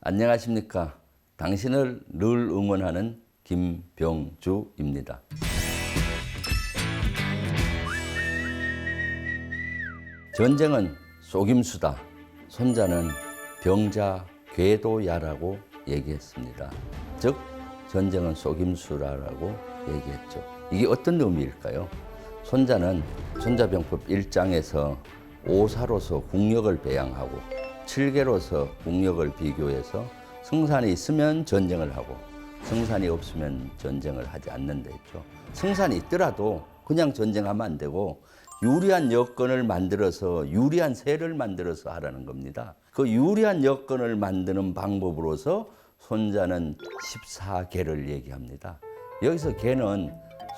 안녕하십니까. 당신을 늘 응원하는 김병주입니다. 전쟁은 속임수다. 손자는 병자 궤도야라고 얘기했습니다. 즉 전쟁은 속임수라고 얘기했죠. 이게 어떤 의미일까요? 손자는 손자병법 1장에서 오사로서 국력을 배양하고 칠계로서 국력을 비교해서 성산이 있으면 전쟁을 하고 성산이 없으면 전쟁을 하지 않는다 했죠. 성산이 있더라도 그냥 전쟁하면 안 되고 유리한 여건을 만들어서 유리한 세를 만들어서 하라는 겁니다. 그 유리한 여건을 만드는 방법으로서 손자는 14계를 얘기합니다. 여기서 계는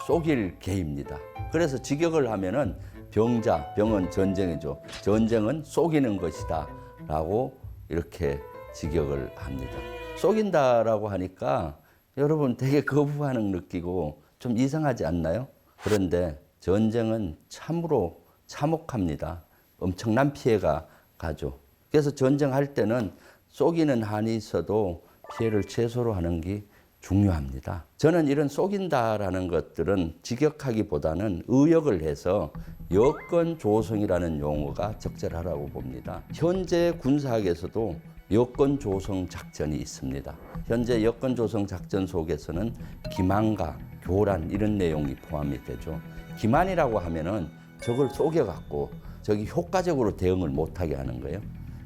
속일 계입니다. 그래서 직역을 하면은 병은 전쟁이죠. 전쟁은 속이는 것이다 라고 이렇게 직역을 합니다. 속인다라고 하니까 여러분 되게 거부반응 느끼고 좀 이상하지 않나요? 그런데 전쟁은 참으로 참혹합니다. 엄청난 피해가 가죠. 그래서 전쟁할 때는 속이는 한이 있어도 피해를 최소로 하는 게 중요합니다. 저는 이런 속인다라는 것들은 직역하기보다는 의역을 해서 여건 조성이라는 용어가 적절하다고 봅니다. 현재 군사학에서도 여건 조성 작전이 있습니다. 현재 여건 조성 작전 속에서는 기만과 교란 이런 내용이 포함이 되죠. 기만이라고 하면은 적을 속여갖고 적이 효과적으로 대응을 못하게 하는 거예요.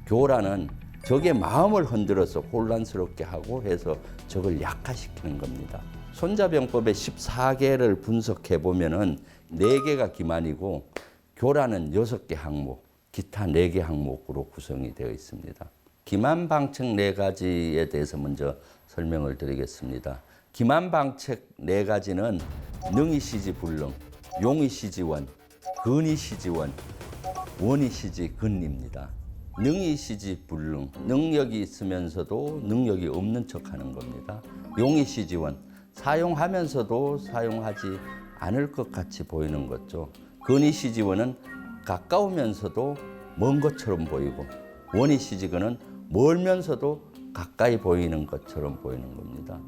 교란은 적의 마음을 흔들어서 혼란스럽게 하고 해서 적을 약화시키는 겁니다. 손자병법의 14계를 분석해 보면은 4개가 기만이고 교란은 6개 항목, 기타 4개 항목으로 구성이 되어 있습니다. 기만 방책 4가지에 대해서 먼저 설명을 드리겠습니다. 기만 방책 4가지는 능이시지불능, 용이시지원, 근이시지원, 원이시지근입니다. 능이시지불능, 능력이 있으면서도 능력이 없는 척하는 겁니다. 용이시지원, 사용하면서도 사용하지 않을 것 같이 보이는 거죠. 근이시지원은 가까우면서도 먼 것처럼 보이고, 원이시지근은 멀면서도 가까이 보이는 것처럼 보이는 겁니다.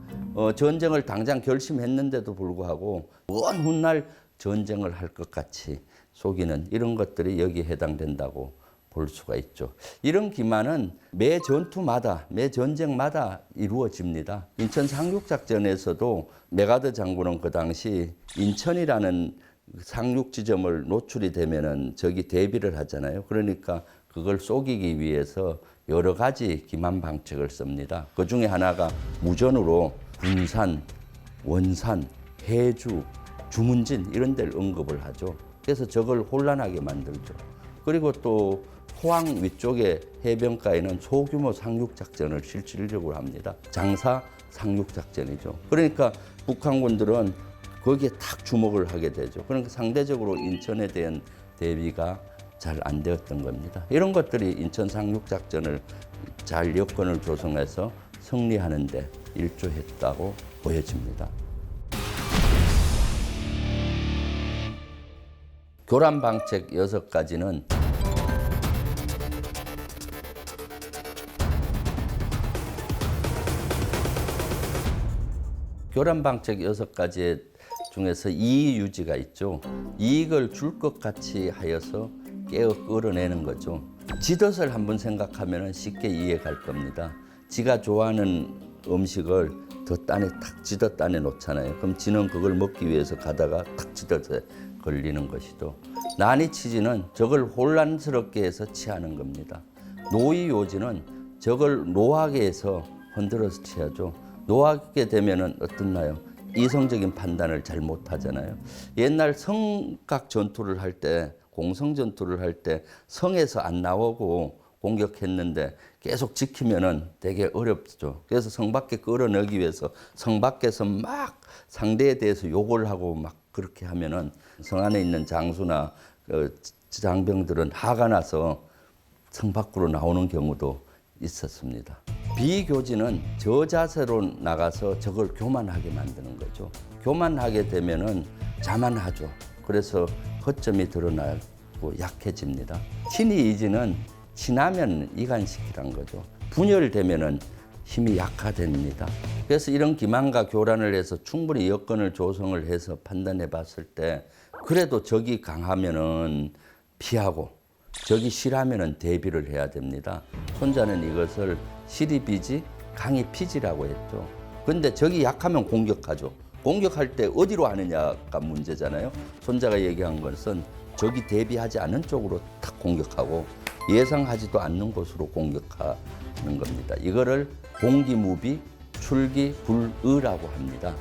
전쟁을 당장 결심했는데도 불구하고 먼 훗날 전쟁을 할 것 같이 속이는 이런 것들이 여기에 해당된다고 볼 수가 있죠. 이런 기만은 매 전투마다, 매 전쟁마다 이루어집니다. 인천 상륙작전에서도 메가드 장군은 그 당시 인천이라는 상륙 지점을 노출이 되면은 적이 대비를 하잖아요. 그러니까 그걸 속이기 위해서 여러 가지 기만 방책을 씁니다. 그 중에 하나가 무전으로 군산, 원산, 해주, 주문진 이런 데를 언급을 하죠. 그래서 적을 혼란하게 만들죠. 그리고 또 포항 위쪽의 해변가에는 소규모 상륙작전을 실질적으로 합니다. 장사 상륙작전이죠. 그러니까 북한군들은 거기에 탁 주목을 하게 되죠. 그러니까 상대적으로 인천에 대한 대비가 잘 안 되었던 겁니다. 이런 것들이 인천 상륙작전을 잘 여건을 조성해서 승리하는 데 일조했다고 보여집니다. 교란 방책 6가지는 교란 방책 6가지 중에서 이익 유지가 있죠. 이익을 줄 것 같이 하여서 깨어 끌어내는 거죠. 지덧을 한번 생각하면 쉽게 이해갈 겁니다. 지가 좋아하는 음식을 덧단에 탁 지덧단에 놓잖아요. 그럼 지는 그걸 먹기 위해서 가다가 탁 지덧에 걸리는 것이죠. 난이치지는 적을 혼란스럽게 해서 취하는 겁니다. 노이요지는 적을 노하게 해서 흔들어서 취하죠. 노하게 되면은 어떻나요? 이성적인 판단을 잘 못하잖아요. 옛날 성각 전투를 할 때, 공성 전투를 할 때 성에서 안 나오고 공격했는데 계속 지키면은 되게 어렵죠. 그래서 성 밖에 끌어내기 위해서 성 밖에서 막 상대에 대해서 욕을 하고 막 그렇게 하면은 성 안에 있는 장수나 장병들은 화가 나서 성 밖으로 나오는 경우도 있었습니다. 비교지는 저자세로 나가서 적을 교만하게 만드는 거죠. 교만하게 되면은 자만하죠. 그래서 허점이 드러나고 약해집니다. 친이이지는 친하면 이간시키란 거죠. 분열되면은 힘이 약화됩니다. 그래서 이런 기만과 교란을 해서 충분히 여건을 조성을 해서 판단해 봤을 때 그래도 적이 강하면은 피하고 적이 실하면은 대비를 해야 됩니다. 손자는 이것을 실이 비지 강이 피지라고 했죠. 근데 적이 약하면 공격하죠. 공격할 때 어디로 하느냐가 문제잖아요. 손자가 얘기한 것은 적이 대비하지 않은 쪽으로 탁 공격하고 예상하지도 않는 곳으로 공격하는 겁니다. 이거를 공기무비 출기불의라고 합니다.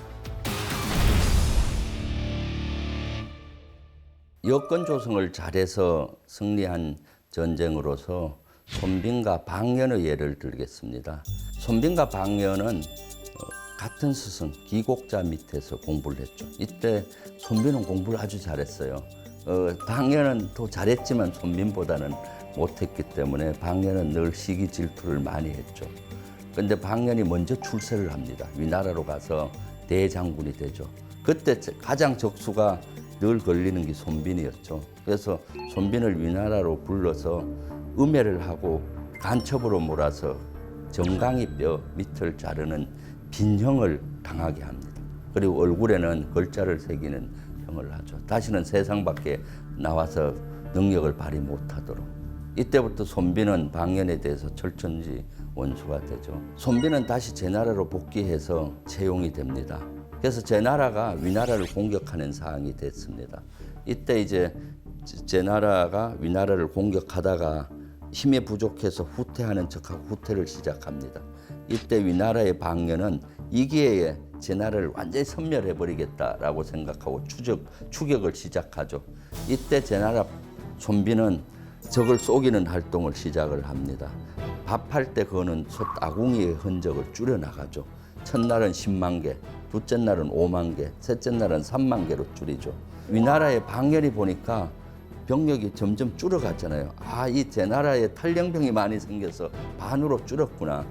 여건 조성을 잘해서 승리한 전쟁으로서 손빈과 방연의 예를 들겠습니다. 손빈과 방연은 같은 스승 기곡자 밑에서 공부를 했죠. 이때 손빈은 공부를 아주 잘했어요. 방연은 더 잘했지만 손빈보다는 못했기 때문에 방연은 늘 시기 질투를 많이 했죠. 근데 방연이 먼저 출세를 합니다. 위나라로 가서 대장군이 되죠. 그때 가장 적수가 늘 걸리는 게 손빈이었죠. 그래서 손빈을 위나라로 불러서 음해를 하고 간첩으로 몰아서 정강이 뼈 밑을 자르는 빈형을 당하게 합니다. 그리고 얼굴에는 걸자를 새기는 형을 하죠. 다시는 세상 밖에 나와서 능력을 발휘 못하도록. 이때부터 손빈은 방연에 대해서 철천지 원수가 되죠. 손빈은 다시 제나라로 복귀해서 채용이 됩니다. 그래서 제나라가 위나라를 공격하는 상황이 됐습니다. 이때 이제 제나라가 위나라를 공격하다가 힘이 부족해서 후퇴하는 척하고 후퇴를 시작합니다. 이때 위나라의 방연은 이 기회에 제나라를 완전히 섬멸해버리겠다라고 생각하고 추격을 시작하죠. 이때 제나라 손빈은 적을 속이는 활동을 시작을 합니다. 밥할 때 그거는 솥아궁이의 흔적을 줄여나가죠. 첫날은 10만 개, 둘째 날은 5만 개, 셋째 날은 3만 개로 줄이죠. 위나라의 방연이 보니까 병력이 점점 줄어갔잖아요. 이 제나라에 탈영병이 많이 생겨서 반으로 줄었구나.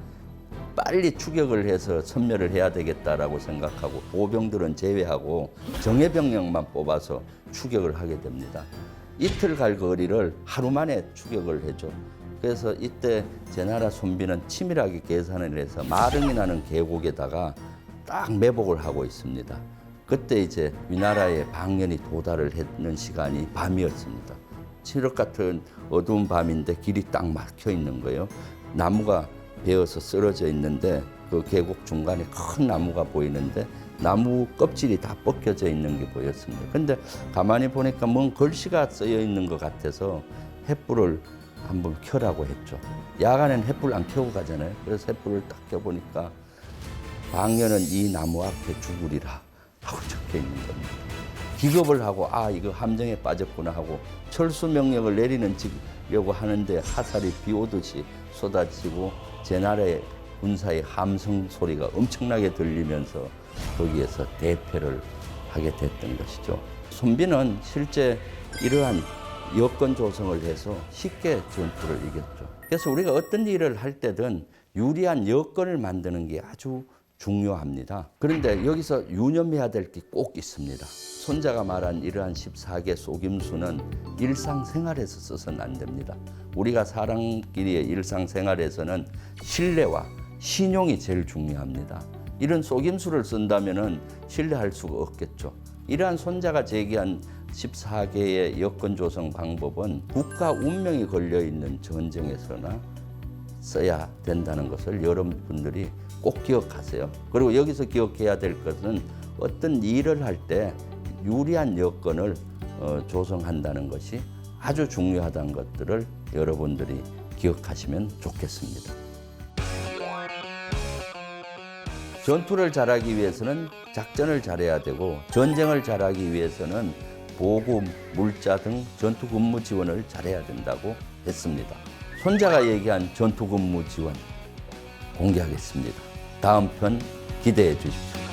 빨리 추격을 해서 섬멸을 해야 되겠다라고 생각하고 보병들은 제외하고 정예병력만 뽑아서 추격을 하게 됩니다. 이틀 갈 거리를 하루 만에 추격을 해줘. 그래서 이때 제나라 손빈은 치밀하게 계산을 해서 마릉이 나는 계곡에다가 딱 매복을 하고 있습니다. 그때 이제 위나라의 방연이 도달을 했는 시간이 밤이었습니다. 칠흑 같은 어두운 밤인데 길이 딱 막혀 있는 거예요. 나무가 베어서 쓰러져 있는데 그 계곡 중간에 큰 나무가 보이는데 나무 껍질이 다 벗겨져 있는 게 보였습니다. 근데 가만히 보니까 뭔 글씨가 쓰여 있는 것 같아서 횃불을 한번 켜라고 했죠. 야간엔 횃불 안 켜고 가잖아요. 그래서 횃불을 딱 켜보니까 방연은 이 나무 앞에 죽으리라 하고 적혀 있는 겁니다. 기겁을 하고 이거 함정에 빠졌구나 하고 철수 명령을 내리려고 하는데 화살이 비 오듯이 쏟아지고 제나라의 군사의 함성 소리가 엄청나게 들리면서 거기에서 대패를 하게 됐던 것이죠. 손빈은 실제 이러한 여건 조성을 해서 쉽게 전투를 이겼죠. 그래서 우리가 어떤 일을 할 때든 유리한 여건을 만드는 게 아주 중요합니다. 그런데 여기서 유념해야 될 게 꼭 있습니다. 손자가 말한 이러한 14개 속임수는 일상생활에서 써서는 안 됩니다. 우리가 사람끼리의 일상생활에서는 신뢰와 신용이 제일 중요합니다. 이런 속임수를 쓴다면 신뢰할 수가 없겠죠. 이러한 손자가 제기한 14개의 여건 조성 방법은 국가 운명이 걸려있는 전쟁에서나 써야 된다는 것을 여러분들이 꼭 기억하세요. 그리고 여기서 기억해야 될 것은 어떤 일을 할 때 유리한 여건을 조성한다는 것이 아주 중요하다는 것들을 여러분들이 기억하시면 좋겠습니다. 전투를 잘하기 위해서는 작전을 잘해야 되고 전쟁을 잘하기 위해서는 보급, 물자 등 전투 근무 지원을 잘해야 된다고 했습니다. 손자가 얘기한 전투 근무 지원 공개하겠습니다. 다음 편 기대해 주십시오.